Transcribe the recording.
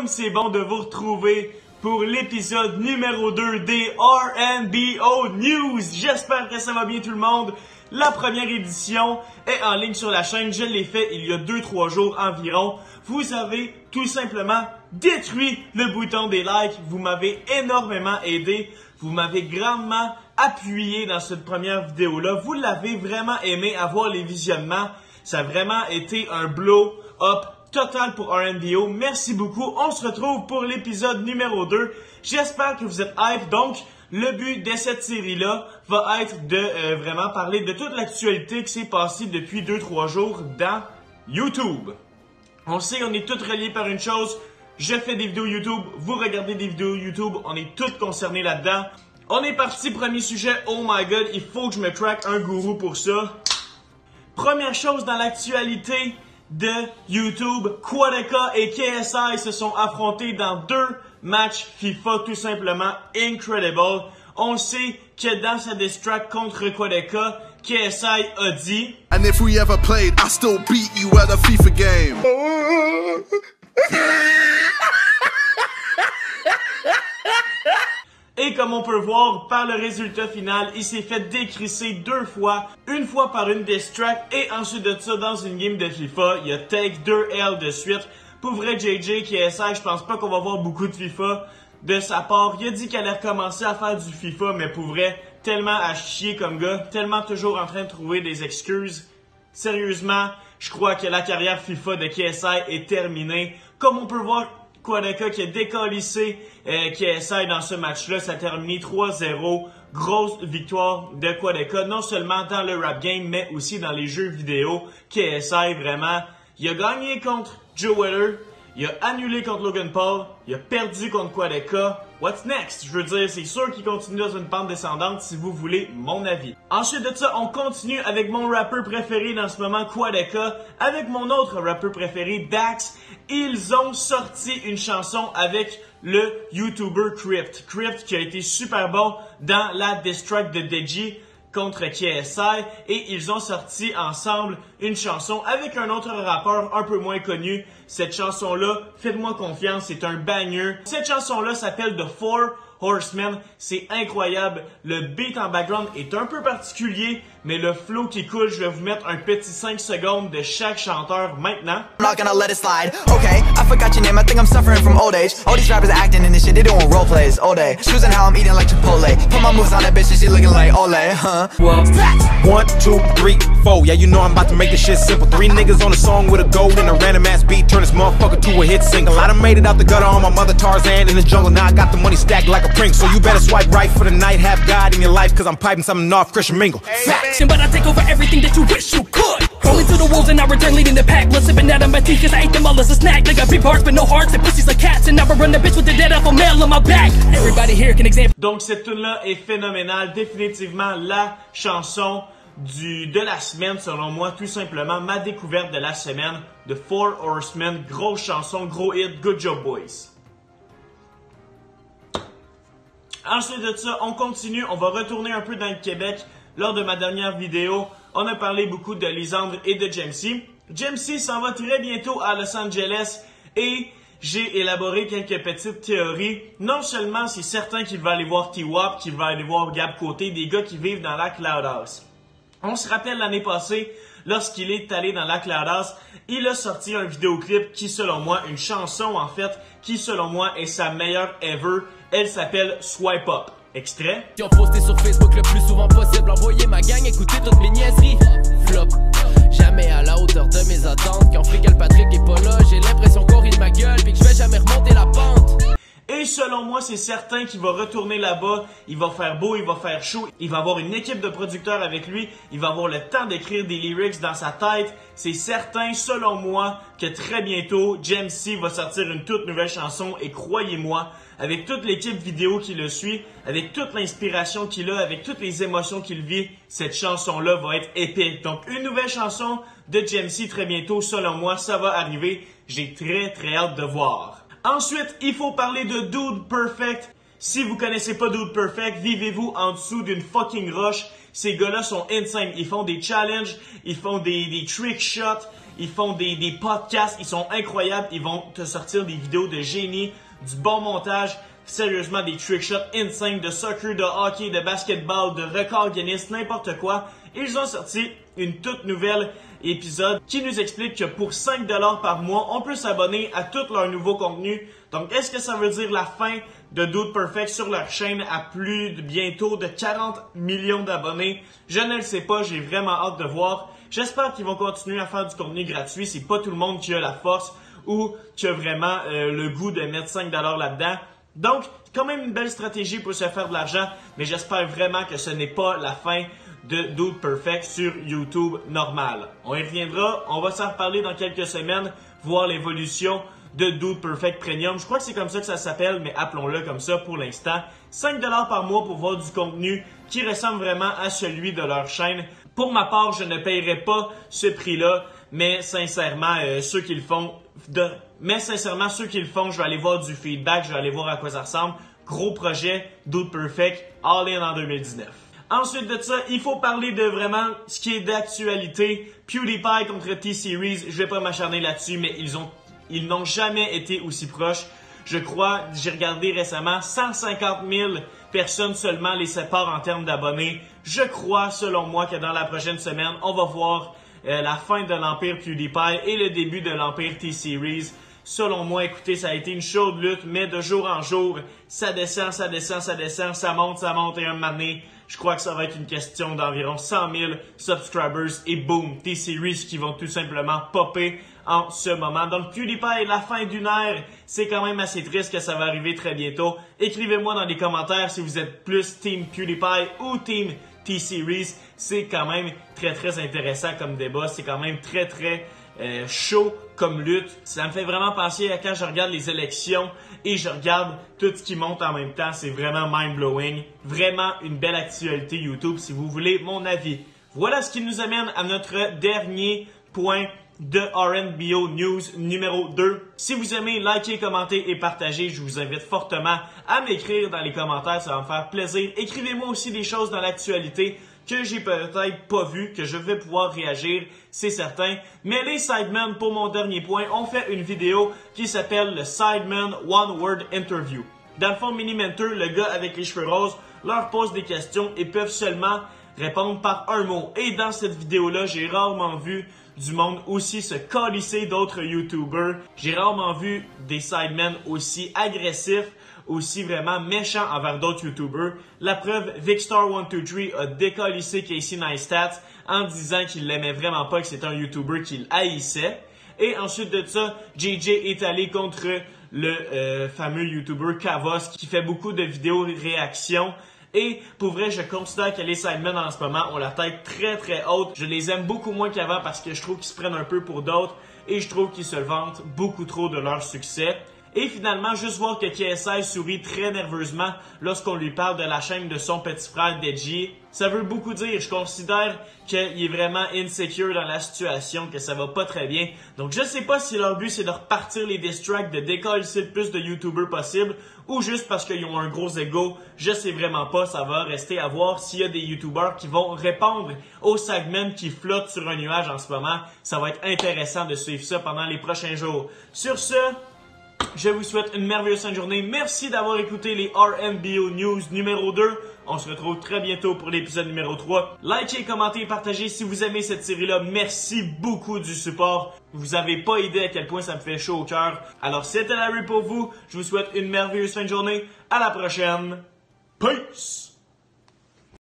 comme c'est bon de vous retrouver pour l'épisode numéro 2 des RNBO News. J'espère que ça va bien tout le monde. La première édition est en ligne sur la chaîne. Je l'ai fait il y a 2-3 jours environ. Vous avez tout simplement détruit le bouton des likes. Vous m'avez énormément aidé. Vous m'avez grandement appuyé dans cette première vidéo-là. Vous l'avez vraiment aimé avoir les visionnements. Ça a vraiment été un blow-up total pour RNBO. Merci beaucoup. On se retrouve pour l'épisode numéro 2. J'espère que vous êtes hype. Donc, le but de cette série-là va être de vraiment parler de toute l'actualité qui s'est passée depuis 2-3 jours dans YouTube. On sait, on est tous reliés par une chose. Je fais des vidéos YouTube, vous regardez des vidéos YouTube, on est tous concernés là-dedans. On est parti, premier sujet. Oh my god, il faut que je me craque un gourou pour ça. Première chose dans l'actualité de YouTube, Quadeca et KSI se sont affrontés dans 2 matchs FIFA, tout simplement incredible. On sait que dans sa diss track contre Quadeca, KSI a dit And if we ever played, I still beat you at a FIFA game. Et comme on peut voir par le résultat final, il s'est fait décrisser 2 fois. Une fois par une diss track et ensuite de ça dans une game de FIFA. Il a take 2 L de suite. Pour vrai, JJ, KSI, je pense pas qu'on va voir beaucoup de FIFA de sa part. Il a dit qu'elle allait recommencer à faire du FIFA, mais pour vrai, tellement à chier comme gars. Tellement toujours en train de trouver des excuses. Sérieusement, je crois que la carrière FIFA de KSI est terminée. Comme on peut voir, Quadeca qui a décalissé KSI dans ce match-là, ça a terminé 3-0. Grosse victoire de Quadeca, non seulement dans le rap game, mais aussi dans les jeux vidéo. KSI, vraiment, il a gagné contre Joe Weller, il a annulé contre Logan Paul, il a perdu contre Quadeca. What's next? Je veux dire, c'est sûr qu'il continue dans une pente descendante si vous voulez mon avis. Ensuite de ça, on continue avec mon rappeur préféré dans ce moment, Quadeca, avec mon autre rappeur préféré, Dax. Ils ont sorti une chanson avec le YouTuber Crypt. Crypt qui a été super bon dans la diss track de Deji contre KSI et ils ont sorti ensemble une chanson avec un autre rappeur un peu moins connu. Cette chanson-là, faites-moi confiance, c'est un banger. Cette chanson-là s'appelle The Four Horsemen. C'est incroyable. Le beat en background est un peu particulier, mais le flow qui coule, je vais vous mettre un petit 5 secondes de chaque chanteur maintenant. I'm not gonna let it slide. Okay, I forgot your name. I think I'm suffering from old age. All these rappers are acting in this shit. They doing role plays all day. Choosing how I'm eating like Chipotle. Put my moves on that bitch and she looking like Olay, huh? Well, 1, 2, 3, 4. Yeah, you know I'm about to make this shit simple. 3 niggas on a song with a gold and a random ass beat. Turn this motherfucker to a hit single. I done made it out the gutter on my mother Tarzan in the jungle. Now I got the money stacked like a prank. So you better swipe right for the night. Have God in your life, cause I'm piping something off Christian Mingle. Faction, but I take over everything that you wish you could. Rolling through the wolves and I return leading the pack. Blood sipping out of my teeth cause I ate them all as a snack. They got big hearts but no hearts and pussies like cats. And now I run the bitch with the dead apple male on my back. Everybody here can examine. Donc cette tune-là est phénoménale. Définitivement la chanson de la semaine selon moi. Tout simplement ma découverte de la semaine. The Four Horsemen. Grosse chanson, gros hit. Good job boys. Ensuite de ça, on continue. On va retourner un peu dans le Québec. Lors de ma dernière vidéo, on a parlé beaucoup de Lisandre et de Jamesy. Jamesy s'en va très bientôt à Los Angeles et j'ai élaboré quelques petites théories. Non seulement c'est certain qu'il va aller voir T-Wop, qu'il va aller voir Gab Côté, des gars qui vivent dans la Cloud House. On se rappelle l'année passée, lorsqu'il est allé dans la Cloud House, il a sorti un vidéoclip qui selon moi, une chanson en fait, qui selon moi est sa meilleure ever. Elle s'appelle Swipe Up. Extrait. Qui ont posté sur Facebook le plus souvent possible. Envoyer ma gang, écouter toutes mes niaiseries. Flop. Jamais à la hauteur de mes attentes. Quand Frégal Patrick est pas là, j'ai l'impression qu'on rit de ma gueule. Puis que je vais jamais remonter la pente. Et selon moi, c'est certain qu'il va retourner là-bas. Il va faire beau, il va faire chaud. Il va avoir une équipe de producteurs avec lui. Il va avoir le temps d'écrire des lyrics dans sa tête. C'est certain, selon moi, que très bientôt, Jamesy va sortir une toute nouvelle chanson. Et croyez-moi, avec toute l'équipe vidéo qui le suit, avec toute l'inspiration qu'il a, avec toutes les émotions qu'il vit, cette chanson-là va être épique. Donc, une nouvelle chanson de Jamesy très bientôt, selon moi, ça va arriver. J'ai très hâte de voir. Ensuite, il faut parler de Dude Perfect. Si vous connaissez pas Dude Perfect, vivez-vous en dessous d'une fucking roche. Ces gars-là sont insane. Ils font des challenges, ils font des trick shots, ils font des podcasts, ils sont incroyables. Ils vont te sortir des vidéos de génie, du bon montage, sérieusement des trick shots insane, de soccer, de hockey, de basketball, de record Guinness, n'importe quoi. Ils ont sorti une toute nouvelle épisode qui nous explique que pour 5$ par mois, on peut s'abonner à tout leur nouveau contenu. Donc, est-ce que ça veut dire la fin de Dude Perfect sur leur chaîne à plus de bientôt de 40 millions d'abonnés? Je ne le sais pas, j'ai vraiment hâte de voir. J'espère qu'ils vont continuer à faire du contenu gratuit. C'est pas tout le monde qui a la force ou qui a vraiment le goût de mettre 5$ là-dedans. Donc, quand même une belle stratégie pour se faire de l'argent, mais j'espère vraiment que ce n'est pas la fin de Dude Perfect sur YouTube normal. On y reviendra, on va s'en reparler dans quelques semaines, voir l'évolution de Dude Perfect Premium. Je crois que c'est comme ça que ça s'appelle, mais appelons-le comme ça pour l'instant. 5$ par mois pour voir du contenu qui ressemble vraiment à celui de leur chaîne. Pour ma part, je ne paierai pas ce prix-là, mais sincèrement, ceux qui le font, je vais aller voir du feedback, je vais aller voir à quoi ça ressemble. Gros projet, Dude Perfect, all in en 2019. Ensuite de ça, il faut parler de vraiment ce qui est d'actualité. PewDiePie contre T-Series, je vais pas m'acharner là-dessus, mais ils n'ont jamais été aussi proches. Je crois, j'ai regardé récemment, 150 000 personnes seulement les séparent en termes d'abonnés. Je crois, selon moi, que dans la prochaine semaine, on va voir la fin de l'empire PewDiePie et le début de l'empire T-Series. Selon moi, écoutez, ça a été une chaude lutte, mais de jour en jour, ça descend, ça monte, et un moment donné, je crois que ça va être une question d'environ 100 000 subscribers et boom, T-Series qui vont tout simplement popper en ce moment. Donc PewDiePie, la fin d'une ère, c'est quand même assez triste que ça va arriver très bientôt. Écrivez-moi dans les commentaires si vous êtes plus Team PewDiePie ou Team T-Series. C'est quand même très intéressant comme débat, c'est quand même très chaud comme lutte. Ça me fait vraiment penser à quand je regarde les élections et je regarde tout ce qui monte en même temps. C'est vraiment mind-blowing. Vraiment une belle actualité YouTube si vous voulez mon avis. Voilà ce qui nous amène à notre dernier point de RNBO News numéro 2. Si vous aimez, likez, commentez et partagez. Je vous invite fortement à m'écrire dans les commentaires. Ça va me faire plaisir. Écrivez-moi aussi des choses dans l'actualité que j'ai peut-être pas vu, que je vais pouvoir réagir, c'est certain. Mais les Sidemen, pour mon dernier point, ont fait une vidéo qui s'appelle le Sidemen One Word Interview. Dans le fond, Mini Mentor, le gars avec les cheveux roses, leur pose des questions et peuvent seulement répondre par un mot. Et dans cette vidéo-là, j'ai rarement vu du monde aussi se calisser d'autres YouTubers. J'ai rarement vu des Sidemen aussi agressifs, aussi vraiment méchants envers d'autres YouTubers. La preuve, Vicstar123 a décalissé Casey Neistat en disant qu'il l'aimait vraiment pas, que c'était un YouTuber qu'il haïssait. Et ensuite de ça, JJ est allé contre le fameux YouTuber Kavos qui fait beaucoup de vidéos de réaction. Et pour vrai, je considère que les Sidemen en ce moment ont la tête très haute. Je les aime beaucoup moins qu'avant parce que je trouve qu'ils se prennent un peu pour d'autres et je trouve qu'ils se vantent beaucoup trop de leur succès. Et finalement, juste voir que KSI sourit très nerveusement lorsqu'on lui parle de la chaîne de son petit frère Deji, ça veut beaucoup dire. Je considère qu'il est vraiment insecure dans la situation, que ça va pas très bien. Donc je sais pas si leur but c'est de repartir les diss tracks, de décoller le plus de YouTubers possible, ou juste parce qu'ils ont un gros ego. Je sais vraiment pas, ça va rester à voir s'il y a des YouTubers qui vont répondre aux segments qui flottent sur un nuage en ce moment. Ça va être intéressant de suivre ça pendant les prochains jours. Sur ce, je vous souhaite une merveilleuse fin de journée. Merci d'avoir écouté les RNBO News numéro 2. On se retrouve très bientôt pour l'épisode numéro 3. Likez, commentez et partagez si vous aimez cette série-là. Merci beaucoup du support. Vous avez pas idée à quel point ça me fait chaud au cœur. Alors c'était Larry pour vous. Je vous souhaite une merveilleuse fin de journée. À la prochaine. Peace!